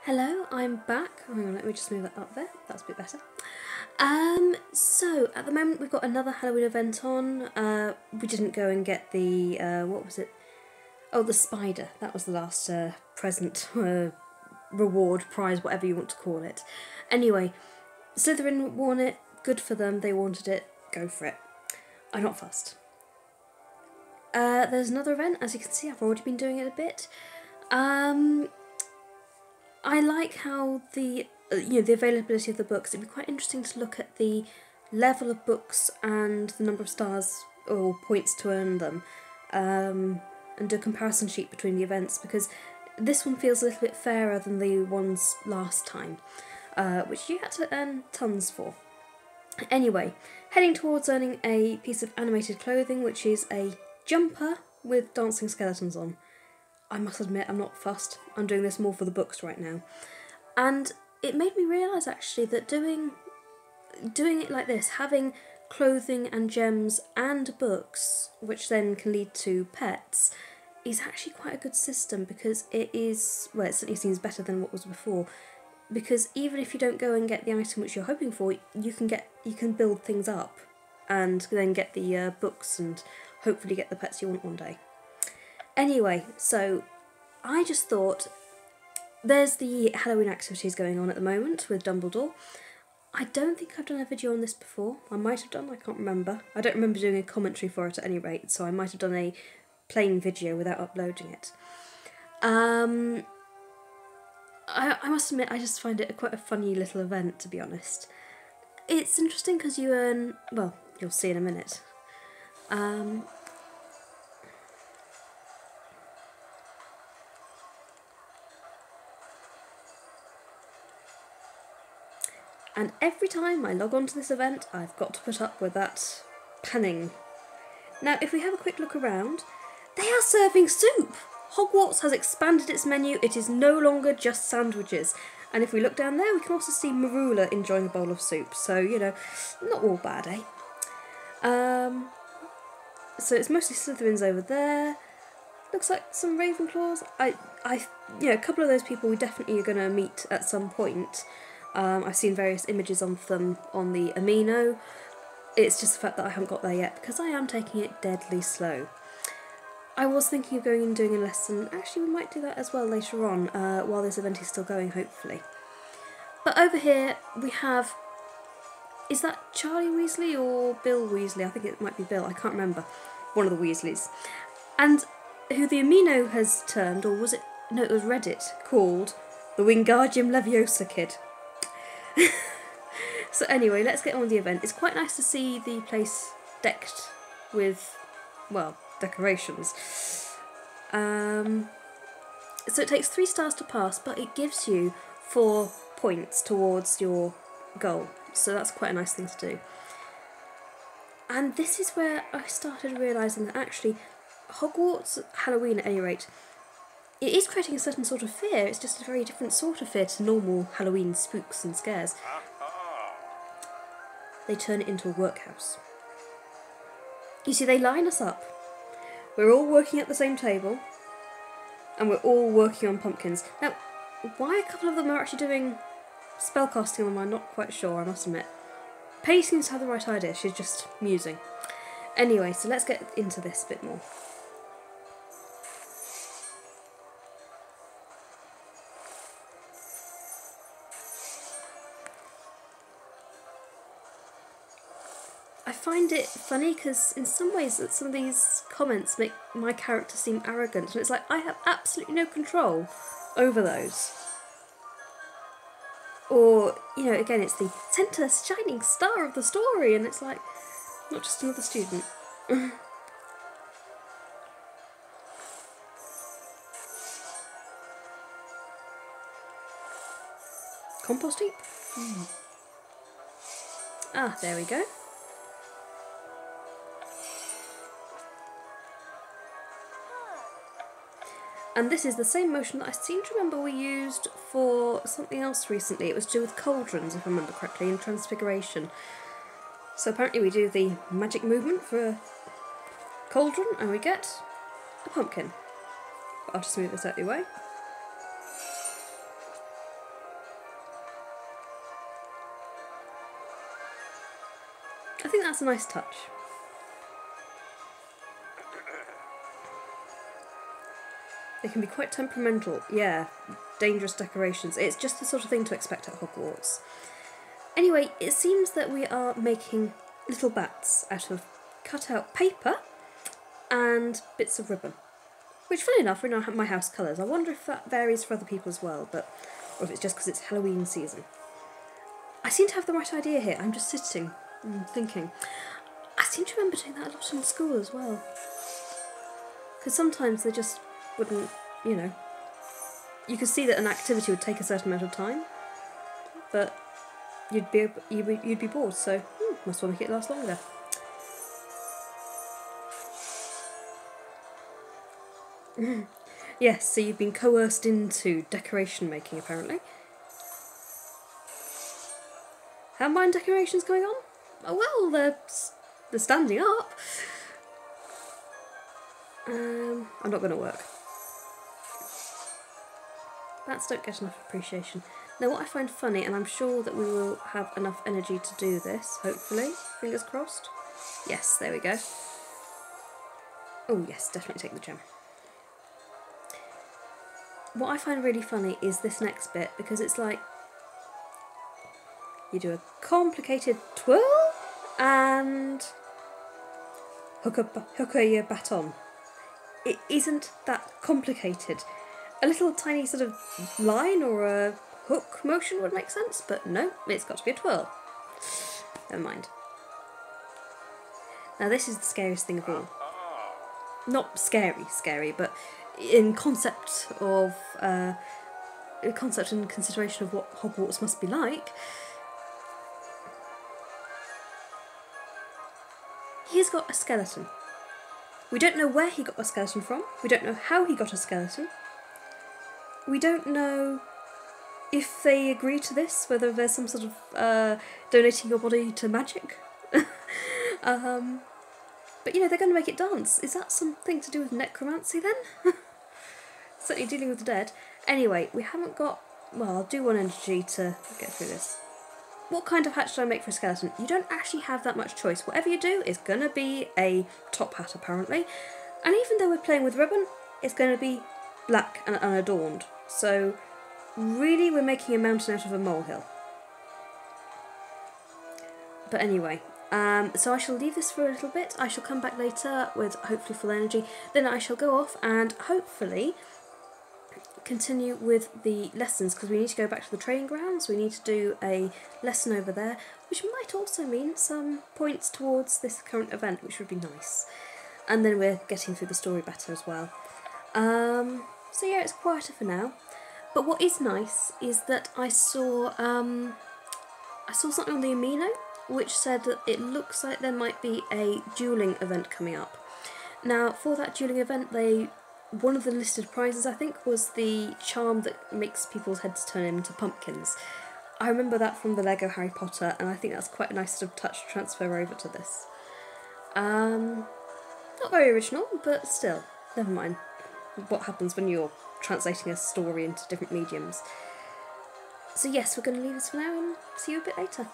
Hello, I'm back. Hang on, let me just move that up there. That's a bit better. So at the moment we've got another Halloween event on. We didn't go and get the what was it? Oh, the spider. That was the last present, reward, prize, whatever you want to call it. Anyway, Slytherin won it. Good for them. They wanted it. Go for it. I'm not fussed. There's another event. As you can see, I've already been doing it a bit. I like how the the availability of the books. It'd be quite interesting to look at the level of books and the number of stars or points to earn them, and do a comparison sheet between the events, because this one feels a little bit fairer than the ones last time, which you had to earn tons for. Anyway, heading towards earning a piece of animated clothing, which is a jumper with dancing skeletons on. I must admit, I'm not fussed. I'm doing this more for the books right now. And it made me realise actually that doing it like this, having clothing and gems and books, which then can lead to pets, is actually quite a good system, because it is, well, it certainly seems better than what was before, because even if you don't go and get the item which you're hoping for, you can build things up and then get the books and hopefully get the pets you want one day. Anyway, so I just thought, there's the Halloween activities going on at the moment with Dumbledore. I don't think I've done a video on this before. I might have done, I can't remember. I don't remember doing a commentary for it at any rate, so I might have done a plain video without uploading it. I must admit, I just find it quite a funny little event, to be honest. It's interesting because you earn, well, you'll see in a minute. And every time I log on to this event, I've got to put up with that panning. Now, if we have a quick look around, they are serving soup! Hogwarts has expanded its menu. It is no longer just sandwiches. And if we look down there, we can also see Marula enjoying a bowl of soup. So, you know, not all bad, eh? So it's mostly Slytherins over there. Looks like some Ravenclaws. A couple of those people we definitely are going to meet at some point. I've seen various images of them on the Amino. It's just the fact that I haven't got there yet, because I am taking it deadly slow. I was thinking of going and doing a lesson. Actually, we might do that as well later on, while this event is still going, hopefully. But over here we have... Is that Charlie Weasley or Bill Weasley? I think it might be Bill, I can't remember. One of the Weasleys. And who the Amino has termed, or was it... No, it was Reddit, called the Wingardium Leviosa Kid. So anyway, let's get on with the event. It's quite nice to see the place decked with, well, decorations. So it takes 3 stars to pass, but it gives you 4 points towards your goal. So that's quite a nice thing to do. And this is where I started realising that actually Hogwarts Halloween, at any rate, it is creating a certain sort of fear. It's just a very different sort of fear to normal Halloween spooks and scares. They turn it into a workhouse. You see, they line us up. We're all working at the same table, and we're all working on pumpkins. Now, why a couple of them are actually doing spellcasting on them, I'm not quite sure, I must admit. Penny seems to have the right idea, she's just musing. Anyway, so let's get into this a bit more. I find it funny because in some ways some of these comments make my character seem arrogant, and it's like I have absolutely no control over those. Or, you know, again, it's the centre shining star of the story, and it's like, not just another student. Compost heap? Ah, there we go. And this is the same motion that I seem to remember we used for something else recently. It was to do with cauldrons, if I remember correctly, in Transfiguration. So apparently we do the magic movement for a cauldron and we get a pumpkin. But I'll just move this out of the way. I think that's a nice touch. They can be quite temperamental. Yeah, dangerous decorations. It's just the sort of thing to expect at Hogwarts. Anyway, it seems that we are making little bats out of cut out paper and bits of ribbon. Which, funny enough, are in my house colours. I wonder if that varies for other people as well, or if it's just because it's Halloween season. I seem to have the right idea here. I'm just sitting and thinking. I seem to remember doing that a lot in school as well. Because sometimes they just wouldn't, you know. You could see that an activity would take a certain amount of time, but you'd be bored, so must well make it last longer. Yes, so you've been coerced into decoration making, apparently. How are mine decorations going on? Oh well, they're standing up. I'm not going to work. Bats don't get enough appreciation. Now what I find funny, and I'm sure that we will have enough energy to do this, hopefully, fingers crossed. Yes, there we go. Oh yes, definitely take the gem. What I find really funny is this next bit, because it's like you do a complicated twirl and hook a baton. It isn't that complicated. A little tiny sort of line or a hook motion would make sense, but no, it's got to be a twirl. Never mind. Now this is the scariest thing of all. Not scary, but in concept and consideration of what Hogwarts must be like, he's got a skeleton. We don't know where he got a skeleton from. We don't know how he got a skeleton. We don't know if they agree to this, whether there's some sort of donating your body to magic. But you know, they're going to make it dance. Is that something to do with necromancy then? Certainly dealing with the dead. Anyway, we haven't got... Well, I'll do one energy to get through this. What kind of hat should I make for a skeleton? You don't actually have that much choice. Whatever you do is going to be a top hat, apparently. And even though we're playing with ribbon, it's going to be black and unadorned. So, really, we're making a mountain out of a molehill. But anyway... so I shall leave this for a little bit. I shall come back later with hopefully full energy. Then I shall go off and hopefully continue with the lessons, because we need to go back to the training grounds. We need to do a lesson over there, which might also mean some points towards this current event, which would be nice. And then we're getting through the story better as well. So yeah, it's quieter for now. But what is nice is that I saw something on the Amino which said that it looks like there might be a duelling event coming up. Now, for that duelling event, one of the listed prizes, I think, was the charm that makes people's heads turn into pumpkins. I remember that from the Lego Harry Potter, and I think that's quite a nice sort of touch to transfer over to this. Not very original, but still, never mind what happens when you're translating a story into different mediums. So yes, we're going to leave this for now and see you a bit later.